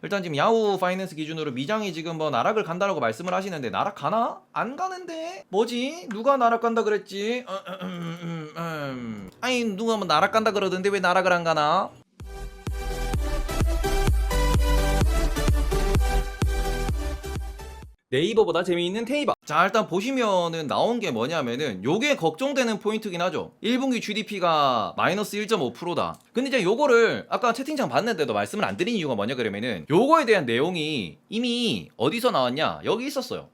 일단 지금 야후 파이낸스 기준으로 미장이 지금 뭐 나락을 간다라고 말씀을 하시는데 나락 가나? 안 가는데? 뭐지? 누가 나락 간다 그랬지? 아니 누가 뭐 나락 간다 그러던데 왜 나락을 안 가나? 네이버보다 재미있는 테이버. 자, 일단 보시면은 나온 게 뭐냐면은 요게 걱정되는 포인트긴 하죠. 1분기 GDP가 마이너스 1.5%다. 근데 이제 요거를 아까 채팅창 봤는데도 말씀을 안 드린 이유가 뭐냐 그러면은 요거에 대한 내용이 이미 어디서 나왔냐? 여기 있었어요.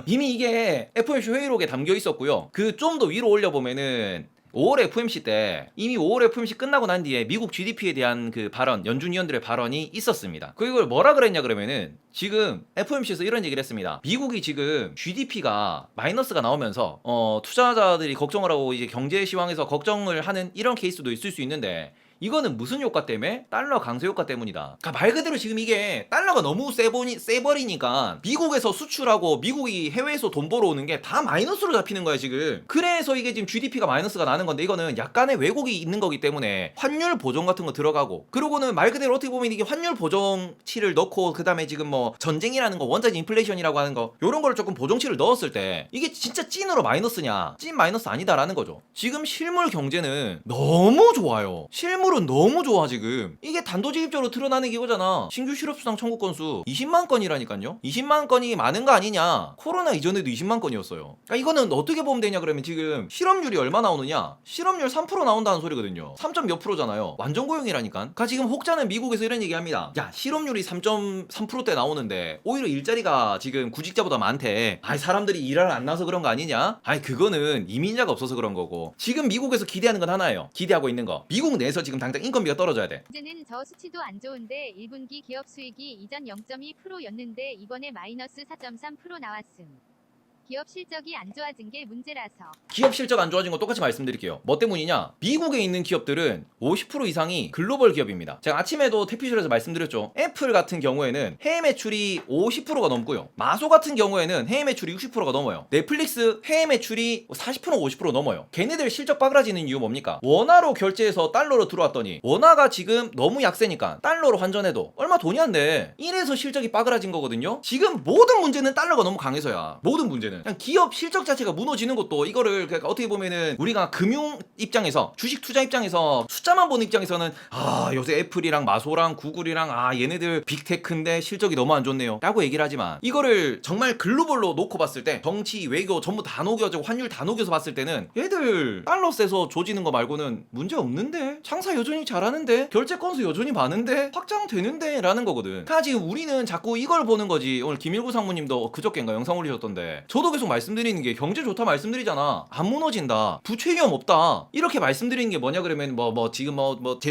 이미 이게 FOMC 회의록에 담겨 있었고요. 그 좀 더 위로 올려보면은 5월 FOMC 때 이미 5월 FOMC 끝나고 난 뒤에 미국 GDP에 대한 그 발언, 연준 위원들의 발언이 있었습니다. 그걸 뭐라 그랬냐 그러면은 지금 FOMC에서 이런 얘기를 했습니다. 미국이 지금 GDP가 마이너스가 나오면서 투자자들이 걱정을 하고 이제 경제 시황에서 걱정을 하는 이런 케이스도 있을 수 있는데 이거는 무슨 효과 때문에? 달러 강세 효과 때문이다. 그러니까 말 그대로 지금 이게 달러가 너무 세버리니까 미국에서 수출하고 미국이 해외에서 돈 벌어오는 게 다 마이너스로 잡히는 거야 지금. 그래서 이게 지금 GDP가 마이너스가 나는 건데 이거는 약간의 왜곡이 있는 거기 때문에 환율 보정 같은 거 들어가고 그러고는 말 그대로 어떻게 보면 이게 환율 보정치를 넣고 그 다음에 지금 뭐 전쟁이라는 거 원자재 인플레이션이라고 하는 거 요런 거를 조금 보정치를 넣었을 때 이게 진짜 찐으로 마이너스냐? 찐 마이너스 아니다라는 거죠. 지금 실물 경제는 너무 좋아요. 실물은 너무 좋아 지금. 이게 단도직입적으로 드러나는 게 이거잖아. 신규 실업수당 청구 건수 20만 건이라니까요. 20만 건이 많은 거 아니냐. 코로나 이전에도 20만 건이었어요. 그러니까 이거는 어떻게 보면 되냐 그러면 지금 실업률이 얼마 나오느냐. 실업률 3% 나온다는 소리거든요. 3. 몇 프로잖아요. 완전 고용이라니까. 그러니까 지금 혹자는 미국에서 이런 얘기합니다. 야 실업률이 3.3%대 나오는데 오히려 일자리가 지금 구직자보다 많대. 아이 사람들이 일을 안 나서 그런 거 아니냐. 아이 그거는 이민자가 없어서 그런 거고. 지금 미국에서 기대하는 건 하나예요. 기대하고 있는 거. 미국 내에서 지금 당장 인건비가 떨어져야 돼. 문제는 저 수치도 안 좋은데 1분기 기업 수익이 이전 0.2%였는데 이번에 마이너스 4.3% 나왔음. 기업 실적이 안 좋아진 게 문제라서. 기업 실적 안 좋아진 거 똑같이 말씀드릴게요. 뭐 때문이냐? 미국에 있는 기업들은 50% 이상이 글로벌 기업입니다. 제가 아침에도 태피쇼에서 말씀드렸죠. 애플 같은 경우에는 해외 매출이 50%가 넘고요. 마소 같은 경우에는 해외 매출이 60%가 넘어요. 넷플릭스 해외 매출이 40% 50% 넘어요. 걔네들 실적 빠그라지는 이유 뭡니까? 원화로 결제해서 달러로 들어왔더니 원화가 지금 너무 약세니까 달러로 환전해도 얼마 돈이 안 돼. 이래서 실적이 빠그라진 거거든요. 지금 모든 문제는 달러가 너무 강해서야. 모든 문제는. 그냥 기업 실적 자체가 무너지는 것도 이거를 그러니까 어떻게 보면은 우리가 금융 입장에서 주식 투자 입장에서 숫자만 보는 입장에서는 아 요새 애플이랑 마소랑 구글이랑 아 얘네들 빅테크인데 실적이 너무 안 좋네요 라고 얘기를 하지만 이거를 정말 글로벌로 놓고 봤을 때 정치 외교 전부 다 녹여지고 환율 다 녹여서 봤을 때는 얘들 달러 세서 조지는 거 말고는 문제 없는데 장사 여전히 잘하는데 결제 건수 여전히 많은데 확장되는데 라는 거거든. 그러니까 지금 우리는 자꾸 이걸 보는 거지. 오늘 김일구 상무님도 그저께인가 영상 올리셨던데 저도 계속 말씀드리는 게 경제 좋다 말씀드리잖아. 안 무너진다. 부채 위험 없다. 이렇게 말씀드리는 게 뭐냐 그러면 지금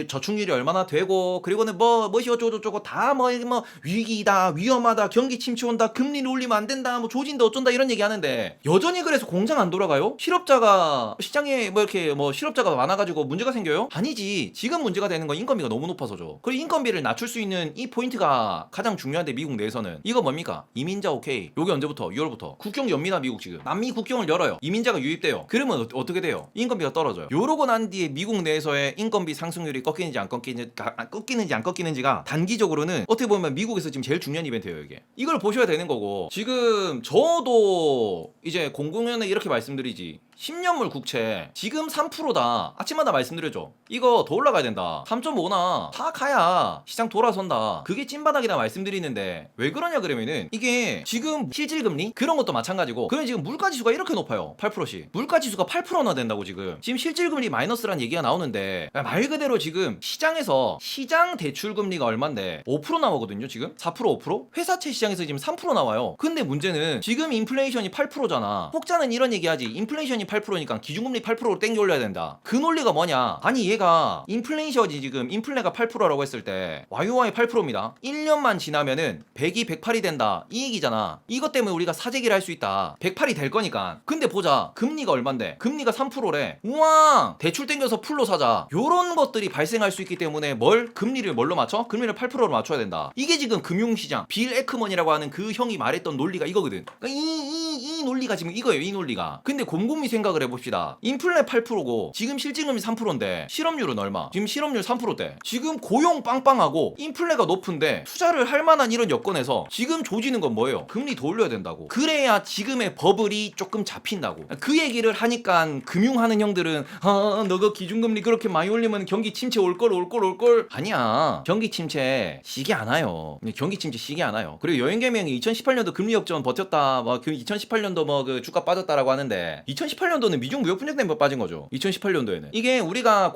저축률이 얼마나 되고 그리고는 뭐시 어쩌고저쩌고 다 뭐 위기다 위험하다 경기 침체 온다 금리를 올리면 안 된다 뭐 조진다 어쩐다 이런 얘기 하는데 여전히 그래서 공장 안 돌아가요? 실업자가 시장에 이렇게 실업자가 많아가지고 문제가 생겨요? 아니지. 지금 문제가 되는 건 인건비가 너무 높아서죠. 그리고 인건비를 낮출 수 있는 이 포인트가 가장 중요한데 미국 내에서는 이거 뭡니까? 이민자 오케이. 요게 언제부터? 6월부터 국경 엽니다. 미국 지금 남미 국경을 열어요. 이민자가 유입돼요. 그러면 어떻게 돼요? 인건비가 떨어져요. 요러고 난 뒤에 미국 내에서의 인건비 상승률이 꺾이는지 안 꺾이는지가 단기적으로는 어떻게 보면 미국에서 지금 제일 중요한 이벤트예요. 이걸 보셔야 되는 거고 지금 저도 이제 공공연에 이렇게 말씀드리지 10년물 국채 지금 3%다. 아침마다 말씀드렸죠. 이거 더 올라가야 된다. 3.5나 다 가야 시장 돌아선다. 그게 찐바닥이다 말씀드리는데 왜 그러냐 그러면은 이게 지금 실질금리 그런 것도 마찬가지고 그럼 지금 물가지수가 이렇게 높아요. 8%씩. 물가지수가 8%나 된다고 지금 실질금리 마이너스란 얘기가 나오는데 말 그대로 지금 시장에서 시장 대출금리가 얼만데 5% 나오거든요 지금. 4% 5%? 회사채 시장에서 지금 3% 나와요. 근데 문제는 지금 인플레이션이 8%잖아. 혹자는 이런 얘기하지. 인플레이션이 8%니까 기준금리 8%로 땡겨 올려야 된다. 그 논리가 뭐냐? 아니 얘가 인플레이션이 지금 인플레가 8%라고 했을 때 YOY 8%입니다. 1년만 지나면은 100이 108이 된다. 이 얘기잖아. 이것 때문에 우리가 사재기를 할 수 있다. 108이 될 거니까. 근데 보자. 금리가 얼만데? 금리가 3%래. 우와! 대출 땡겨서 풀로 사자. 요런 것들이 발생할 수 있기 때문에 금리를 뭘로 맞춰? 금리를 8%로 맞춰야 된다. 이게 지금 금융시장 빌 에크먼이라고 하는 그 형이 말했던 논리가 이거거든. 그러니까 이 논리가 지금 이거예요. 이 논리가. 근데 곰곰이 생각을 해봅시다. 인플레 8%고 지금 실질금리 3%인데 실업률은 얼마? 지금 실업률 3%대. 지금 고용 빵빵하고 인플레가 높은데 투자를 할 만한 이런 여건에서 지금 조지는 건 뭐예요? 금리 더 올려야 된다고. 그래야 지금의 버블이 조금 잡힌다고. 그 얘기를 하니까 금융하는 형들은 너가 기준금리 그렇게 많이 올리면 경기 침체 올걸. 아니야. 경기 침체 시기 안 와요. 경기 침체 시기 안 와요. 그리고 여행개명이 2018년도 금리 역전 버텼다. 그 2018년도 그 주가 빠졌다라고 하는데 2018년도는 미중 무역 분쟁 때문에 빠진 거죠. 2018년도에는 이게 우리가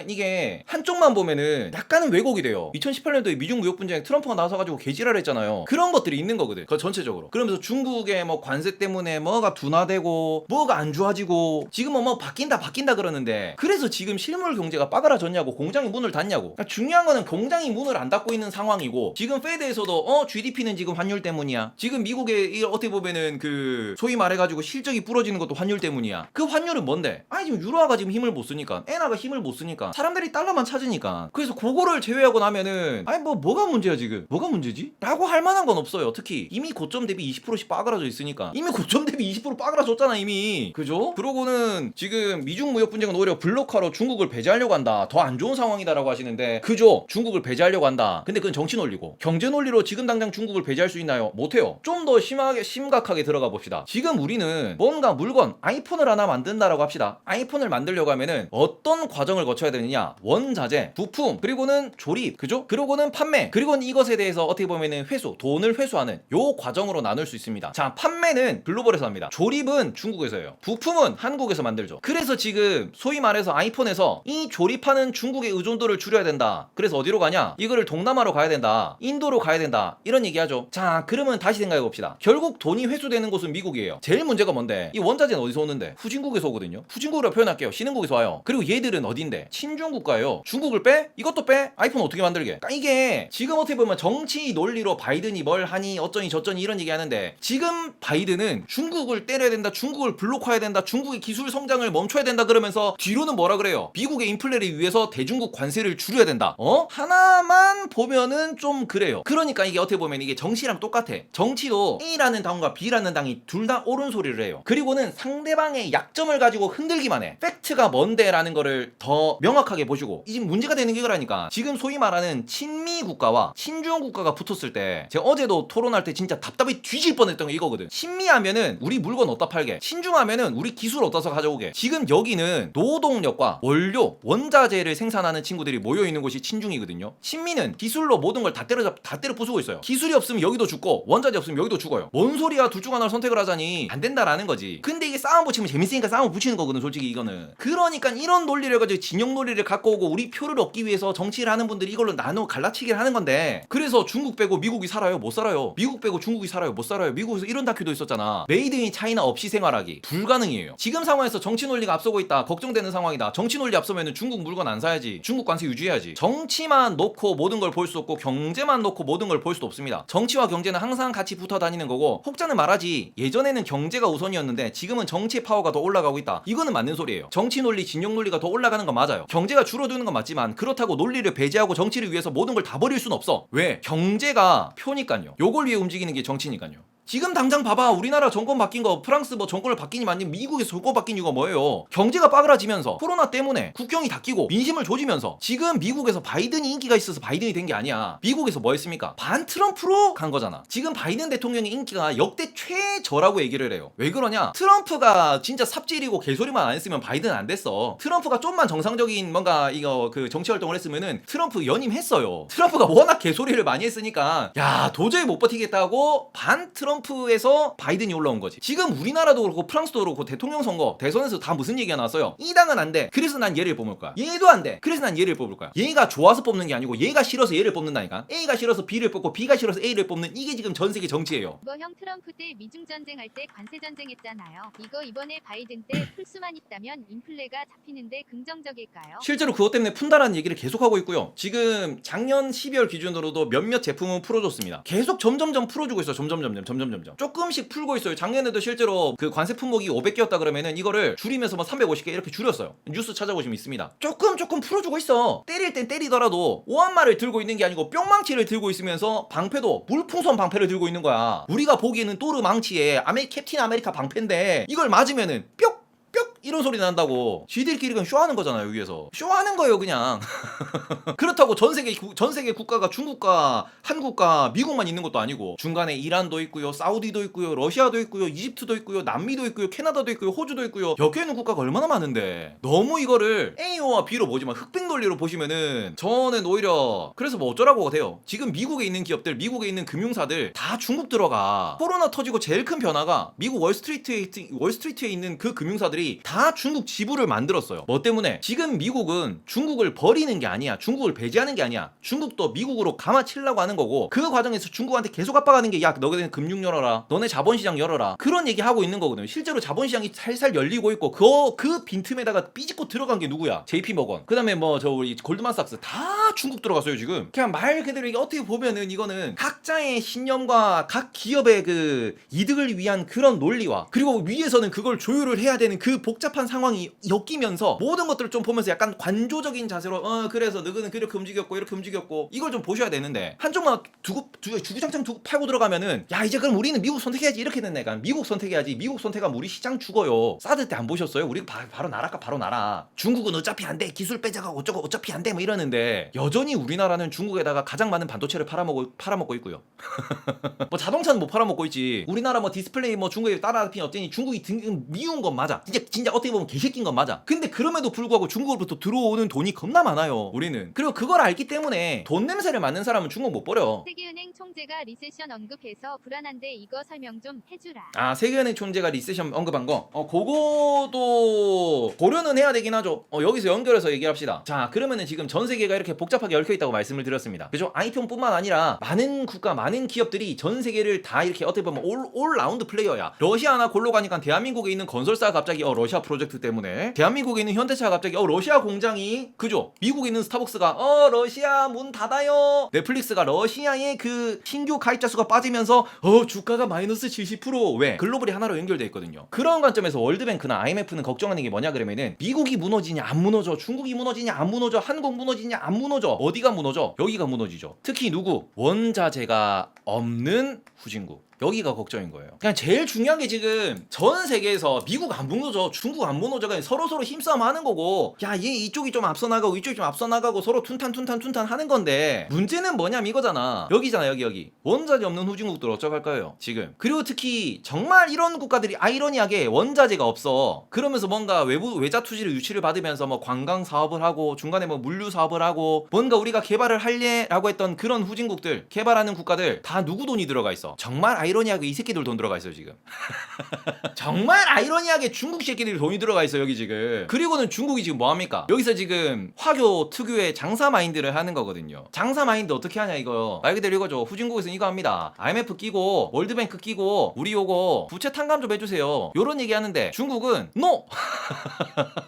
이게 한쪽만 보면은 약간은 왜곡이 돼요. 2018년도에 미중 무역 분쟁 트럼프가 나서가지고 개지랄 했잖아요. 그런 것들이 있는 거거든. 그 전체적으로. 그러면서 중국의 뭐 관세 때문에 뭐가 둔화되고 뭐가 안 좋아지고 지금은 뭐 바뀐다 그러는데 그래서 지금 실물 경제가 빠그라졌냐고. 공장이 문을 닫냐고. 그러니까 중요한 거는 공장이 문을 안 닫고 있는 상황이고 지금 페드에서도 GDP는 지금 환율 때문이야. 지금 미국의 어떻게 보면은 그 소위 말해가지고 실적이 부러지는 것도 환율 때문이야. 그 환율은 뭔데? 아니 지금 유로화가 지금 힘을 못 쓰니까, 엔화가 힘을 못 쓰니까, 사람들이 달러만 찾으니까. 그래서 그거를 제외하고 나면은 아니 뭐가 문제야 지금? 뭐가 문제지? 라고 할 만한 건 없어요. 특히 이미 고점 대비 20%씩 빠그라져 있으니까. 이미 고점 대비 20% 빠그라졌잖아 이미. 그죠? 그러고는 지금 미중 무역 분쟁은 오히려 블록화로 중국을 배제하려고 한다. 더 안 좋은 상황이다라고 하시는데 그죠? 중국을 배제하려고 한다. 근데 그건 정치 논리고 경제 논리로 지금 당장 중국을 배제할 수 있나요? 못해요. 좀 더 심각하게 들어가 봅시다. 지금 우리는 뭔가 물건, 아이폰을 하나 만든다라고 합시다. 아이폰을 만들려고 하면은 어떤 과정을 거쳐야 되느냐? 원자재, 부품, 그리고는 조립, 그죠? 그리고는 판매, 그리고는 이것에 대해서 어떻게 보면은 회수, 돈을 회수하는 요 과정으로 나눌 수 있습니다. 자, 판매는 글로벌에서 합니다. 조립은 중국에서 해요. 부품은 한국에서 만들죠. 그래서 지금 소위 말해서 아이폰에서 이 조립하는 중국의 의존도를 줄여야 된다. 그래서 어디로 가냐? 이거를 동남아로 가야 된다. 인도로 가야 된다. 이런 얘기하죠. 자, 그러면 다시 생각해 봅시다. 결국 돈이 회수되는 곳은 미국이에요. 제일 문제가 뭔데? 이 원자재는 어디서 오는데? 후진국에서 오거든요. 후진국으로 표현할게요. 신흥국에서 와요. 그리고 얘들은 어딘데? 친중국가예요. 중국을 빼? 이것도 빼? 아이폰 어떻게 만들게? 그러니까 이게 지금 어떻게 보면 정치 논리로 바이든이 뭘 하니 어쩌니 저쩌니 이런 얘기 하는데 지금 바이든은 중국을 때려야 된다. 중국을 블록화해야 된다. 중국의 기술 성장을 멈춰야 된다. 그러면서 뒤로는 뭐라 그래요? 미국의 인플레를 위해서 대중국 관세를 줄여야 된다. 하나만 보면은 좀 그래요. 그러니까 이게 어떻게 보면 이게 정치랑 똑같아. 정치도 A라는 당과 B라는 당이 둘 다 옳은 소리를 해요. 그리고는 상대방의 약점을 가지고 흔들기만 해. 팩트가 뭔데 라는 거를 더 명확하게 보시고. 지금 문제가 되는 게 이거라니까. 지금 소위 말하는 친미 국가와 친중 국가가 붙었을 때 제가 어제도 토론할 때 진짜 답답해 뒤질 뻔했던 게 이거거든. 친미하면은 우리 물건 어디다 팔게, 친중하면은 우리 기술 어디서 가져오게. 지금 여기는 노동력과 원료, 원자재를 생산하는 친구들이 모여있는 곳이 친중이거든요. 친미는 기술로 모든 걸 다 때려 부수고 있어요. 기술이 없으면 여기도 죽고 원자재 없으면 여기도 죽어요. 뭔 소리야, 둘 중 하나를 선택을 하자니 안 된다라는 거지. 근데 이게 싸움 붙이면 재밌으니까 싸움 붙이는 거거든 솔직히 이거는. 그러니까 이런 논리를 가지고 진영 논리를 갖고 오고 우리 표를 얻기 위해서 정치를 하는 분들이 이걸로 나눠 갈라치기를 하는 건데, 그래서 중국 빼고 미국이 살아요? 못 살아요. 미국 빼고 중국이 살아요? 못 살아요. 미국에서 이런 다큐도 있었잖아. 메이드 인 차이나 없이 생활하기 불가능이에요. 지금 상황에서 정치 논리가 앞서고 있다, 걱정되는 상황이다. 정치 논리 앞서면은 중국 물건 안 사야지, 중국 관세 유지해야지. 정치만 놓고 모든 걸 볼 수 없고 경제만 놓고 모든 걸 볼 수도 없습니다. 정치와 경제는 항상 같이 붙어 다니는 거고, 혹자는 말하지 예전에는 경제가 우선이었는데 지금은 정치의 파워가 더 올라가고 있다. 이거는 맞는 소리예요. 정치 논리, 진영 논리가 더 올라가는 건 맞아요. 경제가 줄어드는 건 맞지만 그렇다고 논리를 배제하고 정치를 위해서 모든 걸 다 버릴 순 없어. 왜? 경제가 표니까요. 요걸 위해 움직이는 게 정치니까요. 지금 당장 봐봐. 우리나라 정권 바뀐 거, 프랑스 뭐 정권을 바뀌니 아니면 미국에서 정권 바뀐 이유가 뭐예요? 경제가 빠그라지면서 코로나 때문에 국경이 닫히고 민심을 조지면서. 지금 미국에서 바이든이 인기가 있어서 바이든이 된 게 아니야. 미국에서 뭐 했습니까? 반 트럼프로 간 거잖아. 지금 바이든 대통령의 인기가 역대 최저라고 얘기를 해요. 왜 그러냐? 트럼프가 진짜 삽질이고 개소리만 안 했으면 바이든은 안 됐어. 트럼프가 좀만 정상적인 뭔가 이거 그 정치 활동을 했으면은 트럼프 연임했어요. 트럼프가 워낙 개소리를 많이 했으니까 야 도저히 못 버티겠다고 반 트럼프에서 바이든이 올라온 거지. 지금 우리나라도 그렇고 프랑스도 그렇고 대통령 선거 대선에서 다 무슨 얘기가 나왔어요? 이 당은 안 돼. 그래서 난 얘를 뽑을 거야. 얘도 안 돼. 그래서 난 얘를 뽑을 거야. 얘가 좋아서 뽑는 게 아니고 얘가 싫어서 얘를 뽑는다니까. A가 싫어서 B를 뽑고 B가 싫어서 A를 뽑는, 이게 지금 전 세계 정치예요. 이거 형 트럼프 때 미중 전쟁할 때 관세 전쟁했잖아요. 이거 이번에 바이든 때 풀 수만 있다면 인플레가 잡히는데 긍정적일까요? 실제로 그것 때문에 푼다라는 얘기를 계속하고 있고요. 지금 작년 12월 기준으로도 몇몇 제품은 풀어줬습니다. 계속 점점점 풀어주고 있어요. 점점점 조금씩 풀고 있어요. 작년에도 실제로 그 관세 품목이 500개였다 그러면은 이거를 줄이면서 뭐 350개 이렇게 줄였어요. 뉴스 찾아보시면 있습니다. 조금 풀어주고 있어. 때릴 땐 때리더라도 오한말을 들고 있는 게 아니고 뿅망치를 들고 있으면서 방패도 물풍선 방패를 들고 있는 거야. 우리가 보기에는 또르 망치에 캡틴 아메리카 방패인데 이걸 맞으면은 뿅 이런 소리 난다고 지들끼리 그냥 쇼하는 거잖아요. 여기에서 쇼하는 거예요 그냥. 그렇다고 전 세계 국가가 중국과 한국과 미국만 있는 것도 아니고 중간에 이란도 있고요, 사우디도 있고요, 러시아도 있고요, 이집트도 있고요, 남미도 있고요, 캐나다도 있고요, 호주도 있고요. 엮여 있는 국가가 얼마나 많은데 너무 이거를 A와 B로 보지만 흑백 논리로 보시면은 저는 오히려 그래서 뭐 어쩌라고 돼요. 지금 미국에 있는 기업들, 미국에 있는 금융사들 다 중국 들어가. 코로나 터지고 제일 큰 변화가 미국 월스트리트에 있는 그 금융사들이 다 중국 지부를 만들었어요. 뭐 때문에? 지금 미국은 중국을 버리는 게 아니야. 중국을 배제하는 게 아니야. 중국도 미국으로 감아치려고 하는 거고 그 과정에서 중국한테 계속 압박하는 게 야 너희는 금융 열어라. 너네 자본시장 열어라. 그런 얘기 하고 있는 거거든요. 실제로 자본시장이 살살 열리고 있고 그 빈틈에다가 삐집고 들어간 게 누구야? JP모건. 그 다음에 뭐 저 우리 골드만삭스 다 중국 들어갔어요 지금. 그냥 말 그대로 이게 어떻게 보면은 이거는 각자의 신념과 각 기업의 그 이득을 위한 그런 논리와 그리고 위에서는 그걸 조율을 해야 되는 그 복잡한 상황이 엮이면서 모든 것들을 좀 보면서 약간 관조적인 자세로 그래서 너희는 그렇게 움직였고 이렇게 움직였고 이걸 좀 보셔야 되는데 한쪽만 주구장창 두고 팔고 들어가면은 야 이제 그럼 우리는 미국 선택해야지 이렇게 된다니까. 미국 선택해야지. 미국 선택하면 우리 시장 죽어요. 사드 때 안 보셨어요? 우리 바로 나랄까 바로 나라. 중국은 어차피 안 돼. 기술 빼자가 어쩌고 어차피 안 돼. 뭐 이러는데 여전히 우리나라는 중국에다가 가장 많은 반도체를 팔아먹고 있고요. 뭐 자동차는 못 팔아먹고 있지. 우리나라 뭐 디스플레이 뭐 중국에 따라잡히니 어쩌니 중국이 미운 건 맞아. 진짜 어떻게 보면 개새끼인 건 맞아. 근데 그럼에도 불구하고 중국으로부터 들어오는 돈이 겁나 많아요. 우리는. 그리고 그걸 알기 때문에 돈 냄새를 맡는 사람은 중국 못 버려. 세계은행 총재가 리세션 언급해서 불안한데 이거 설명 좀 해주라. 아 세계은행 총재가 리세션 언급한 거 그거도 고려는 해야 되긴 하죠. 여기서 연결해서 얘기합시다. 자 그러면은 지금 전 세계가 이렇게 복잡하게 얽혀 있다고 말씀을 드렸습니다. 그죠? 아이폰뿐만 아니라 많은 국가 많은 기업들이 전 세계를 다 이렇게 어떻게 보면 올 라운드 플레이어야. 러시아나 골로 가니까 대한민국에 있는 건설사가 갑자기 러시아 프로젝트 때문에 대한민국에 있는 현대차가 갑자기 러시아 공장이 그죠? 미국에 있는 스타벅스가 러시아 문 닫아요. 넷플릭스가 러시아의 그 신규 가입자 수가 빠지면서 주가가 마이너스 70%. 왜? 글로벌이 하나로 연결돼 있거든요. 그런 관점에서 월드뱅크나 IMF는 걱정하는 게 뭐냐 그러면은 미국이 무너지냐 안 무너져, 중국이 무너지냐 안 무너져, 한국 무너지냐 안 무너져. 어디가 무너져? 여기가 무너지죠. 특히 누구? 원자재가 없는 후진국. 여기가 걱정인 거예요. 그냥 제일 중요한 게 지금 전 세계에서 미국 안 무너져, 중국 안 무너져, 그냥 서로 힘싸움 하는 거고, 야, 얘 이쪽이 좀 앞서 나가고 이쪽이 좀 앞서 나가고 서로 툰탄 하는 건데 문제는 뭐냐면 이거잖아. 여기잖아, 여기. 원자재 없는 후진국들 어쩌갈까요? 지금. 그리고 특히 정말 이런 국가들이 아이러니하게 원자재가 없어. 그러면서 뭔가 외자 투지를 유치를 받으면서 뭐 관광 사업을 하고 중간에 뭐 물류 사업을 하고 뭔가 우리가 개발을 할래라고 했던 그런 후진국들, 개발하는 국가들 다 누구 돈이 들어가 있어? 정말 아이러니하게 이 새끼들 돈 들어가 있어요 지금. 정말 아이러니하게 중국 새끼들 돈이 들어가 있어 여기 지금. 그리고는 중국이 지금 뭐합니까? 여기서 지금 화교 특유의 장사 마인드를 하는 거거든요. 장사 마인드 어떻게 하냐 이거 말 그대로 이거죠. 후진국에서는 이거 합니다. IMF 끼고 월드뱅크 끼고 우리 요거 부채 탕감 좀 해주세요 요런 얘기 하는데 중국은 NO!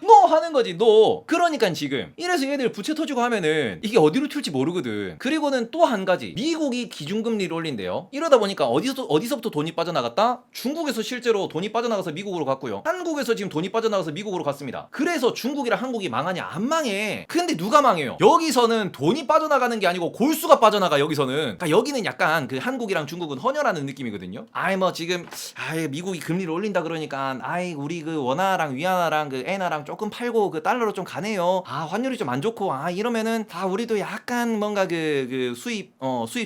NO 하는 거지 NO. 그러니까 지금 이래서 얘들 부채 터지고 하면은 이게 어디로 튈지 모르거든. 그리고는 또 한 가지 미국이 기준금리를 올린대요. 이러다 보니까 어디서부터 돈이 빠져나갔다? 중국에서 실제로 돈이 빠져나가서 미국으로 갔고요. 한국에서 지금 돈이 빠져나가서 미국으로 갔습니다. 그래서 중국이랑 한국이 망하냐? 안 망해. 근데 누가 망해요? 여기서는 돈이 빠져나가는 게 아니고 골수가 빠져나가. 여기서는 그러니까 여기는 약간 그 한국이랑 중국은 헌혈하는 느낌이거든요. 뭐 지금 미국이 금리를 올린다 그러니까 우리 그 원화랑 위안화랑 그 엔화랑 조금 팔고 그 달러로 좀 가네요. 환율이 좀 안 좋고 이러면은 우리도 약간 뭔가 그 수입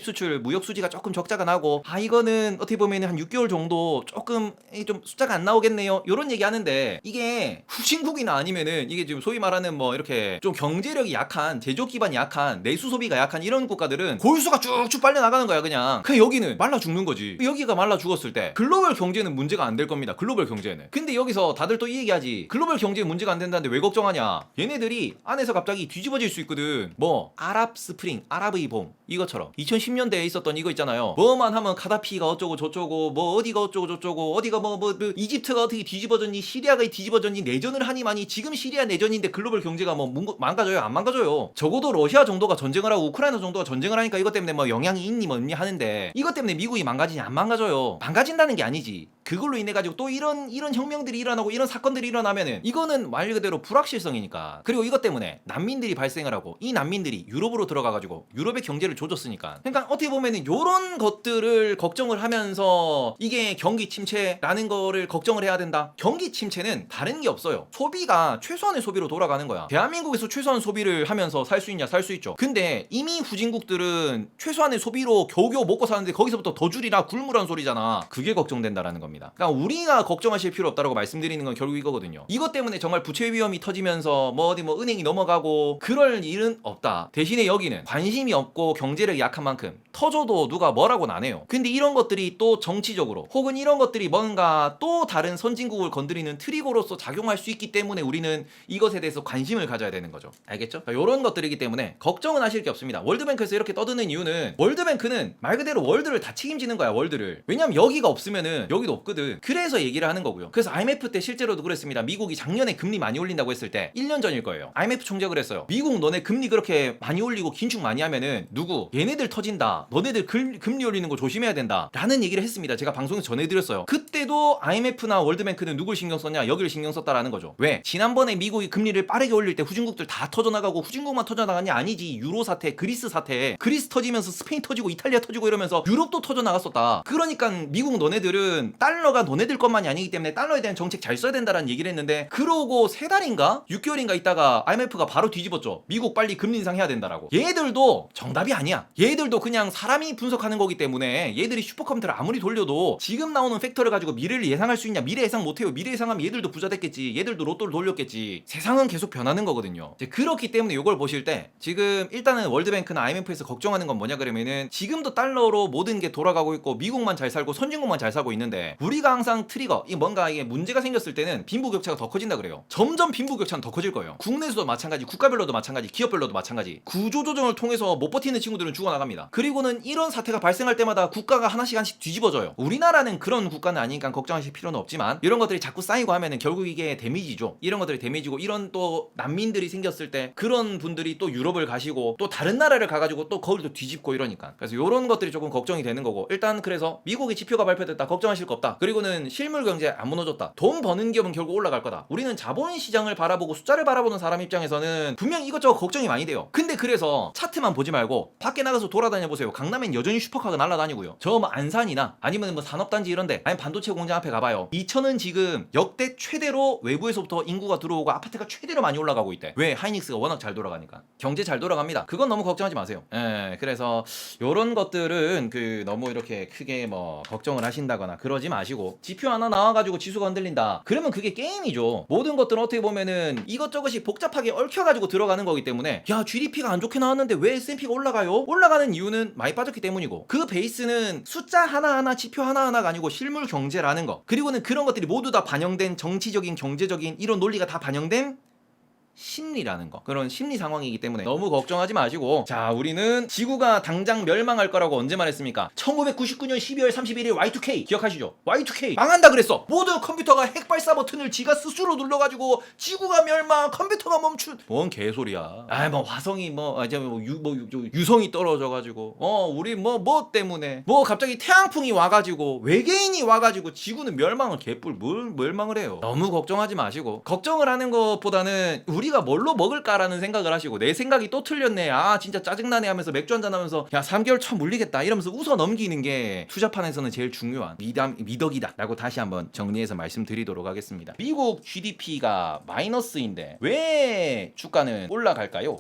수출 무역 수지가 조금 적자가 나고 이거는 어떻게 보면 한 6개월 정도 조금 좀 숫자가 안 나오겠네요. 요런 얘기 하는데 이게 후진국이나 아니면은 이게 지금 소위 말하는 뭐 이렇게 좀 경제력이 약한 제조업 기반이 약한 내수 소비가 약한 이런 국가들은 골수가 쭉쭉 빨려 나가는 거야 그냥. 여기는 말라 죽는 거지. 여기가 말라 죽었을 때 글로벌 경제는 문제가 안 될 겁니다. 글로벌 경제는. 근데 여기서 다들 또 이 얘기하지. 글로벌 경제 문제가 안 된다는데 왜 걱정하냐. 얘네들이 안에서 갑자기 뒤집어질 수 있거든. 뭐 아랍 스프링, 아랍의 봄 이것처럼 2010년대에 있었던 이거 있잖아요. 뭐만 하면 카다피가 어쩌고 저쩌고 뭐 어디가 어쩌고 저쩌고 어디가 뭐 이집트가 어떻게 뒤집어졌니, 시리아가 뒤집어졌니, 내전을 하니 마니. 지금 시리아 내전인데 글로벌 경제가 뭐 망가져요? 안 망가져요. 적어도 러시아 정도가 전쟁을 하고 우크라이나 정도가 전쟁을 하니까 이것 때문에 뭐 영향이 있니 뭐니 하는데 이것 때문에 미국이 망가지냐? 안 망가져요. 망가진다는 게 아니지. 그걸로 인해 가지고 또 이런 혁명들이 일어나고 이런 사건들이 일어나면은 이거는 말 그대로 불확실성이니까. 그리고 이것 때문에 난민들이 발생을 하고 이 난민들이 유럽으로 들어가 가지고 유럽의 경제를 조졌으니까. 그러니까 어떻게 보면은 요런 것들을 걱정을 하면서 이게 경기 침체라는 거를 걱정을 해야 된다. 경기 침체는 다른 게 없어요. 소비가 최소한의 소비로 돌아가는 거야. 대한민국에서 최소한 소비를 하면서 살 수 있냐? 살 수 있죠. 근데 이미 후진국들은 최소한의 소비로 겨우겨우 먹고 사는데 거기서부터 더 줄이라 굶으란 소리잖아. 그게 걱정된다라는 겁니다. 그러니까 우리가 걱정하실 필요 없다라고 말씀드리는 건 결국 이거거든요. 이것 때문에 정말 부채 위험이 터지면서 뭐 어디 뭐 은행이 넘어가고 그럴 일은 없다. 대신에 여기는 관심이 없고 경제력이 약한 만큼 터져도 누가 뭐라고는 안 해요. 근데 이런 것들이 또 정치적으로 혹은 이런 것들이 뭔가 또 다른 선진국을 건드리는 트리거로서 작용할 수 있기 때문에 우리는 이것에 대해서 관심을 가져야 되는 거죠. 알겠죠? 이런 것들이기 때문에 걱정은 하실 게 없습니다. 월드뱅크에서 이렇게 떠드는 이유는 월드뱅크는 말 그대로 월드를 다 책임지는 거야. 월드를. 왜냐면 여기가 없으면은 여기도 없거든. 그래서 얘기를 하는 거고요. 그래서 IMF 때 실제로도 그랬습니다. 미국이 작년에 금리 많이 올린다고 했을 때 1년 전일 거예요. IMF 총재가 그랬어요. 미국 너네 금리 그렇게 많이 올리고 긴축 많이 하면은 누구 얘네들 터진다. 너네들 금리 올리는 거 조심해야 된다. 라는 얘기를 했습니다. 제가 방송에서 전해드렸어요. 그때도 IMF나 월드뱅크는 누굴 신경 썼냐? 여기를 신경 썼다라는 거죠. 왜? 지난번에 미국이 금리를 빠르게 올릴 때 후진국들 다 터져나가고 후진국만 터져나가냐? 아니지. 유로 사태, 그리스 사태. 그리스 터지면서 스페인 터지고 이탈리아 터지고 이러면서 유럽도 터져나갔었다. 그러니까 미국 너네들은 달러가 너네들 것만이 아니기 때문에 달러에 대한 정책 잘 써야 된다라는 얘기를 했는데 그러고 3달인가? 6개월인가 있다가 IMF가 바로 뒤집었죠. 미국 빨리 금리 인상해야 된다라고. 얘들도 정답이 아니야. 얘들도 그냥 사람이 분석하는 거기 때문에 얘들이 슈퍼컴퓨터를 아무리 돌려도 지금 나오는 팩터를 가지고 미래를 예상할 수 있냐? 미래 예상 못해요. 미래 예상하면 얘들도 부자 됐겠지. 얘들도 로또를 돌렸겠지. 세상은 계속 변하는 거거든요. 이제 그렇기 때문에 이걸 보실 때 지금 일단은 월드뱅크나 IMF에서 걱정하는 건 뭐냐 그러면은 지금도 달러로 모든 게 돌아가고 있고 미국만 잘 살고 선진국만 잘 살고 있는데 우리가 항상 트리거 이 뭔가 이게 문제가 생겼을 때는 빈부격차가 더 커진다 그래요. 점점 빈부격차는 더 커질 거예요. 국내에서도 마찬가지, 국가별로도 마찬가지, 기업별로도 마찬가지. 구조조정을 통해서 못 버티는 친구들은 죽어나갑니다. 그리고는 이런 사태가 발생할 때마다 국가가 하나씩 뒤집어져요. 우리나라는 그런 국가는 아니니까 걱정하실 필요는 없지만 이런 것들이 자꾸 쌓이고 하면은 결국 이게 데미지죠. 이런 것들이 데미지고 이런 또 난민들이 생겼을 때 그런 분들이 또 유럽을 가시고 또 다른 나라를 가가지고 또 거기도 뒤집고 이러니까. 그래서 이런 것들이 조금 걱정이 되는 거고 일단 그래서 미국의 지표가 발표됐다. 걱정하실 거 없다. 그리고는 실물 경제 안 무너졌다. 돈 버는 기업은 결국 올라갈 거다. 우리는 자본시장을 바라보고 숫자를 바라보는 사람 입장에서는 분명 이것저것 걱정이 많이 돼요. 근데 그래서 차트만 보지 말고 밖에 나가서 돌아다녀 보세요. 강남엔 여전히 슈퍼카가 날아다니고요. 저 뭐 안산이나 아니면 뭐 산업단지 이런데 아니면 반도체 공장 앞에 가봐요. 이천은 지금 역대 최대로 외부에서부터 인구가 들어오고 아파트가 최대로 많이 올라가고 있대. 왜? 하이닉스가 워낙 잘 돌아가니까. 경제 잘 돌아갑니다. 그건 너무 걱정하지 마세요. 그래서 요런 것들은 그 너무 이렇게 크게 뭐 걱정을 하신다거나 그러지 마시고 지표 하나 나와가지고 지수가 흔들린다. 그러면 그게 게임이죠. 모든 것들은 어떻게 보면은 이것저것이 복잡하게 얽혀가지고 들어가는 거기 때문에 야 GDP가 안 좋게 나왔는데 왜 S&P가 올라가요? 올라가는 이유는 많이 빠졌기 때문이고 그 베이스는 숫자 하나하나 지표 하나하나가 아니고 실물 경제라는 거. 그리고는 그런 것들이 모두 다 반영된 정치적인 경제적인 이런 논리가 다 반영된 심리라는 거. 그런 심리 상황이기 때문에 너무 걱정하지 마시고 자 우리는 지구가 당장 멸망할 거라고 언제 말했습니까? 1999년 12월 31일 Y2K 기억하시죠? Y2K 망한다 그랬어. 모든 컴퓨터가 핵발사 버튼을 지가 스스로 눌러가지고 지구가 멸망 컴퓨터가 멈춘 뭔 개소리야. 뭐 화성이 유성이 떨어져가지고 우리 뭐 때문에 뭐 갑자기 태양풍이 와가지고 외계인이 와가지고 지구는 멸망을 개뿔 뭘 멸망을 해요. 너무 걱정하지 마시고 걱정을 하는 것보다는 우리가 뭘로 먹을까라는 생각을 하시고 내 생각이 또 틀렸네. 아 진짜 짜증나네 하면서 맥주 한잔 하면서 야 3개월 쳐 물리겠다 이러면서 웃어 넘기는 게 투자판에서는 제일 중요한 미덕이다 라고 다시 한번 정리해서 말씀드리도록 하겠습니다. 미국 GDP가 마이너스인데 왜 주가는 올라갈까요?